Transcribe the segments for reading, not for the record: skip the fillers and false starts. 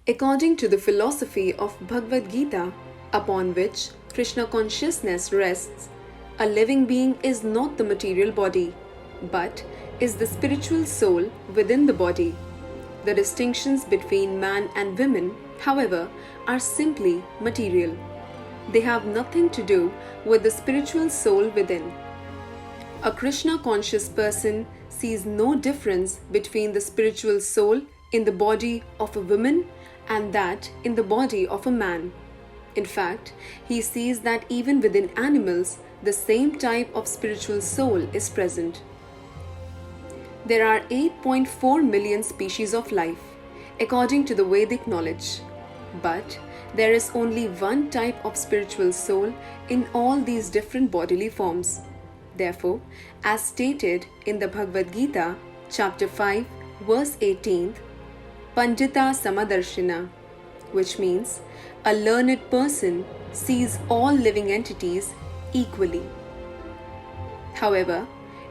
According to the philosophy of Bhagavad Gita, upon which Krishna consciousness rests, a living being is not the material body, but is the spiritual soul within the body. The distinctions between man and women, however, are simply material. They have nothing to do with the spiritual soul within. A Krishna conscious person sees no difference between the spiritual soul in the body of a woman and that in the body of a man. In fact, he sees that even within animals, the same type of spiritual soul is present. There are 8.4 million species of life, according to the Vedic knowledge. But there is only one type of spiritual soul in all these different bodily forms. Therefore, as stated in the Bhagavad Gita, chapter 5, verse 18, Pandita Samadarshina, which means a learned person sees all living entities equally. However,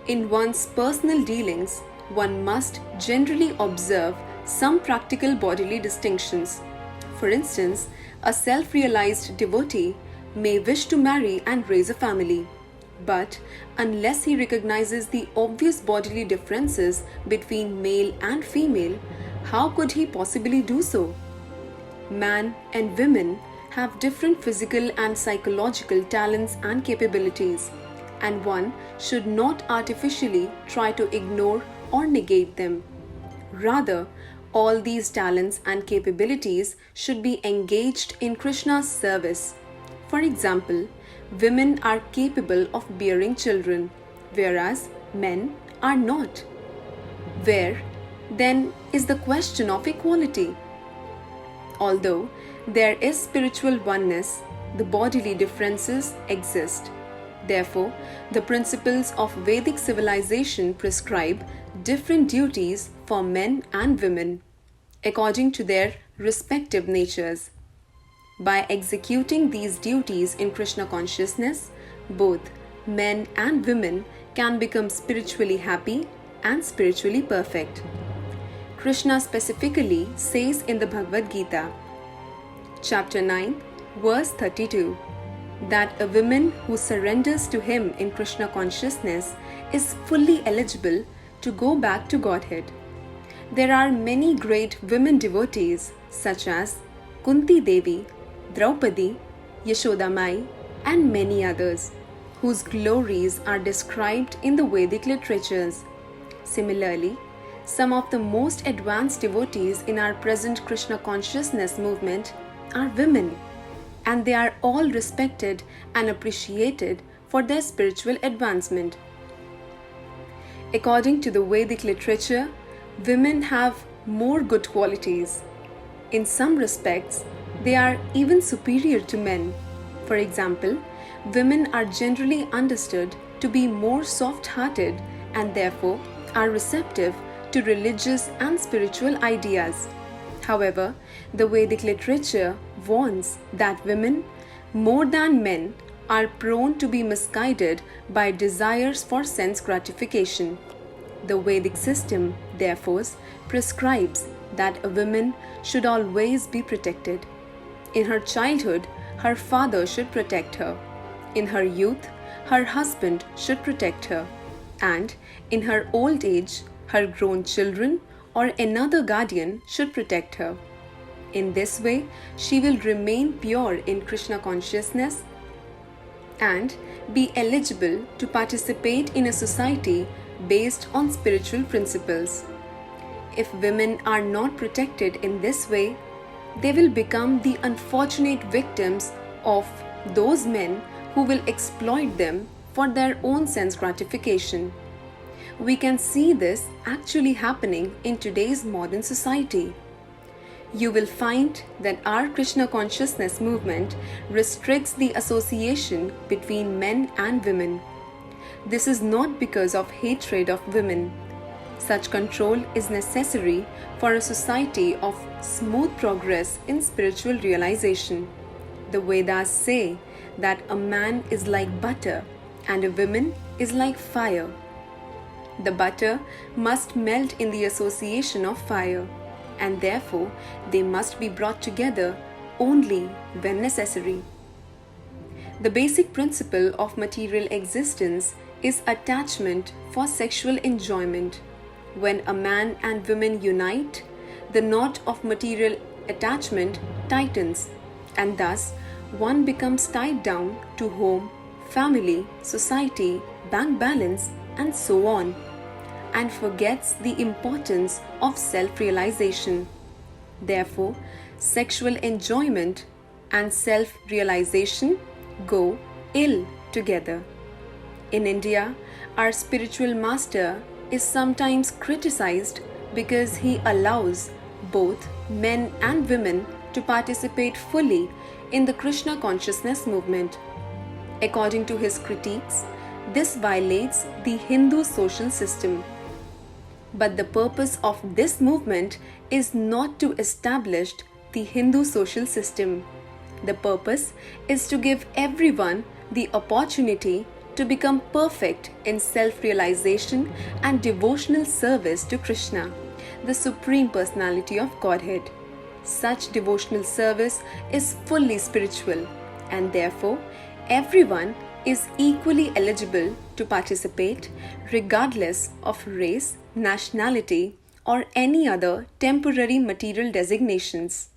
in one's personal dealings, one must generally observe some practical bodily distinctions. For instance, a self-realized devotee may wish to marry and raise a family. But unless he recognizes the obvious bodily differences between male and female, how could he possibly do so? Man and women have different physical and psychological talents and capabilities, and one should not artificially try to ignore or negate them. Rather, all these talents and capabilities should be engaged in Krishna's service. For example, women are capable of bearing children, whereas men are not. Where, then, is the question of equality? Although there is spiritual oneness, the bodily differences exist. Therefore, the principles of Vedic civilization prescribe different duties for men and women, according to their respective natures. By executing these duties in Krishna consciousness, both men and women can become spiritually happy and spiritually perfect. Krishna specifically says in the Bhagavad Gita, chapter 9, verse 32, that a woman who surrenders to him in Krishna consciousness is fully eligible to go back to Godhead. There are many great women devotees such as Kunti Devi, Draupadi, Yashoda Mai, and many others, whose glories are described in the Vedic literatures. Similarly, some of the most advanced devotees in our present Krishna consciousness movement are women, and they are all respected and appreciated for their spiritual advancement. According to the Vedic literature, women have more good qualities. In some respects, they are even superior to men. For example, women are generally understood to be more soft-hearted and therefore are receptive to religious and spiritual ideas. However, the Vedic literature warns that women, more than men, are prone to be misguided by desires for sense gratification. The Vedic system, therefore, prescribes that a woman should always be protected. In her childhood, her father should protect her. In her youth, her husband should protect her. And in her old age, her grown children or another guardian should protect her. In this way, she will remain pure in Krishna consciousness and be eligible to participate in a society based on spiritual principles. If women are not protected in this way, they will become the unfortunate victims of those men who will exploit them for their own sense gratification. We can see this actually happening in today's modern society. You will find that our Krishna consciousness movement restricts the association between men and women. This is not because of hatred of women. Such control is necessary for a society of smooth progress in spiritual realization. The Vedas say that a man is like butter and a woman is like fire. The butter must melt in the association of fire, and therefore they must be brought together only when necessary. The basic principle of material existence is attachment for sexual enjoyment. When a man and woman unite, the knot of material attachment tightens, and thus one becomes tied down to home, family, society, bank balance, and so on, and forgets the importance of self-realization. Therefore, sexual enjoyment and self-realization go ill together. In India, our spiritual master is sometimes criticized because he allows both men and women to participate fully in the Krishna consciousness movement. According to his critiques, this violates the Hindu social system. But the purpose of this movement is not to establish the Hindu social system. The purpose is to give everyone the opportunity to become perfect in self-realization and devotional service to Krishna, the Supreme Personality of Godhead. Such devotional service is fully spiritual, and therefore everyone is equally eligible to participate regardless of race, nationality, or any other temporary material designations.